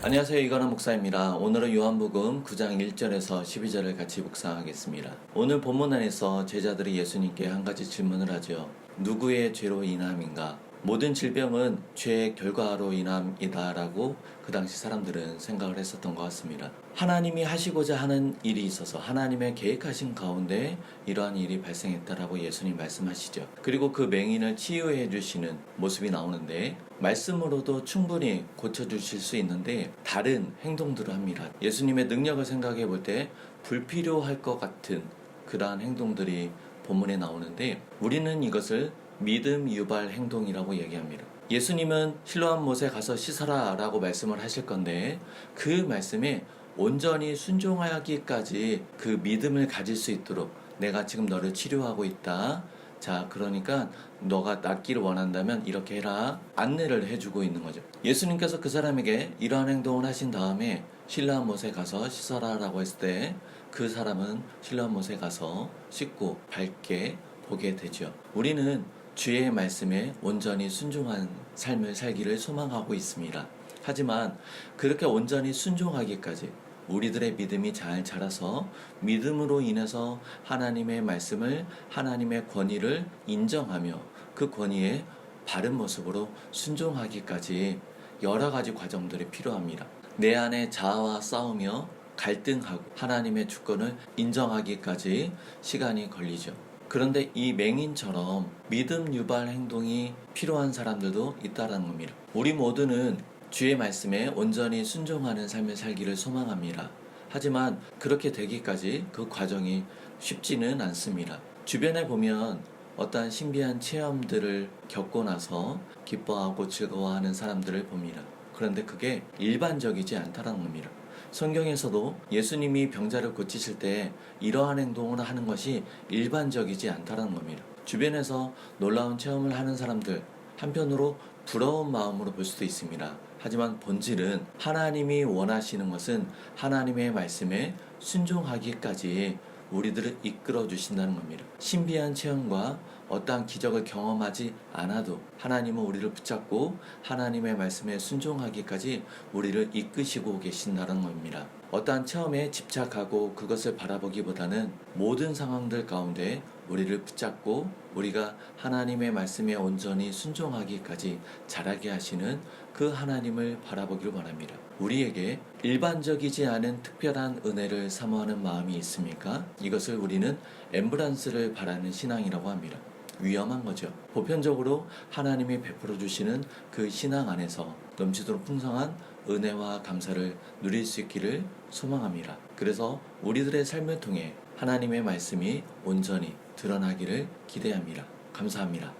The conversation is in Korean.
안녕하세요. 이건원 목사입니다. 오늘은 요한복음 9장 1절에서 12절을 같이 묵상하겠습니다. 오늘 본문 안에서 제자들이 예수님께 한 가지 질문을 하죠. 누구의 죄로 인함인가? 모든 질병은 죄의 결과로 인함이다라고 그 당시 사람들은 생각을 했었던 것 같습니다. 하나님이 하시고자 하는 일이 있어서 하나님의 계획하신 가운데 이러한 일이 발생했다라고 예수님 말씀하시죠. 그리고 그 맹인을 치유해 주시는 모습이 나오는데 말씀으로도 충분히 고쳐주실 수 있는데 다른 행동들을 합니다. 예수님의 능력을 생각해 볼 때 불필요할 것 같은 그러한 행동들이 본문에 나오는데 우리는 이것을 믿음 유발 행동이라고 얘기합니다. 예수님은 실로암 못에 가서 씻어라 라고 말씀을 하실 건데 그 말씀에 온전히 순종하기까지 그 믿음을 가질 수 있도록 내가 지금 너를 치료하고 있다. 자, 그러니까 너가 낫기를 원한다면 이렇게 해라. 안내를 해주고 있는 거죠. 예수님께서 그 사람에게 이러한 행동을 하신 다음에 실로암 못에 가서 씻어라 라고 했을 때 그 사람은 실로암 못에 가서 씻고 밝게 보게 되죠. 우리는 주의 말씀에 온전히 순종한 삶을 살기를 소망하고 있습니다. 하지만 그렇게 온전히 순종하기까지 우리들의 믿음이 잘 자라서 믿음으로 인해서 하나님의 말씀을, 하나님의 권위를 인정하며 그 권위에 바른 모습으로 순종하기까지 여러 가지 과정들이 필요합니다. 내 안에 자아와 싸우며 갈등하고 하나님의 주권을 인정하기까지 시간이 걸리죠. 그런데 이 맹인처럼 믿음 유발 행동이 필요한 사람들도 있다는 겁니다. 우리 모두는 주의 말씀에 온전히 순종하는 삶을 살기를 소망합니다. 하지만 그렇게 되기까지 그 과정이 쉽지는 않습니다. 주변에 보면 어떠한 신비한 체험들을 겪고 나서 기뻐하고 즐거워하는 사람들을 봅니다. 그런데 그게 일반적이지 않다는 겁니다. 성경에서도 예수님이 병자를 고치실 때 이러한 행동을 하는 것이 일반적이지 않다는 겁니다. 주변에서 놀라운 체험을 하는 사람들 한편으로 부러운 마음으로 볼 수도 있습니다. 하지만 본질은 하나님이 원하시는 것은 하나님의 말씀에 순종하기까지 우리들을 이끌어 주신다는 겁니다. 신비한 체험과 어떠한 기적을 경험하지 않아도 하나님은 우리를 붙잡고 하나님의 말씀에 순종하기까지 우리를 이끄시고 계신다는 겁니다. 어떠한 체험에 집착하고 그것을 바라보기보다는 모든 상황들 가운데 우리를 붙잡고 우리가 하나님의 말씀에 온전히 순종하기까지 자라게 하시는 그 하나님을 바라보기를 원합니다. 우리에게 일반적이지 않은 특별한 은혜를 사모하는 마음이 있습니까? 이것을 우리는 엠브란스를 바라는 신앙이라고 합니다. 위험한 거죠. 보편적으로 하나님이 베풀어 주시는 그 신앙 안에서 넘치도록 풍성한 은혜와 감사를 누릴 수 있기를 소망합니다. 그래서 우리들의 삶을 통해 하나님의 말씀이 온전히 드러나기를 기대합니다. 감사합니다.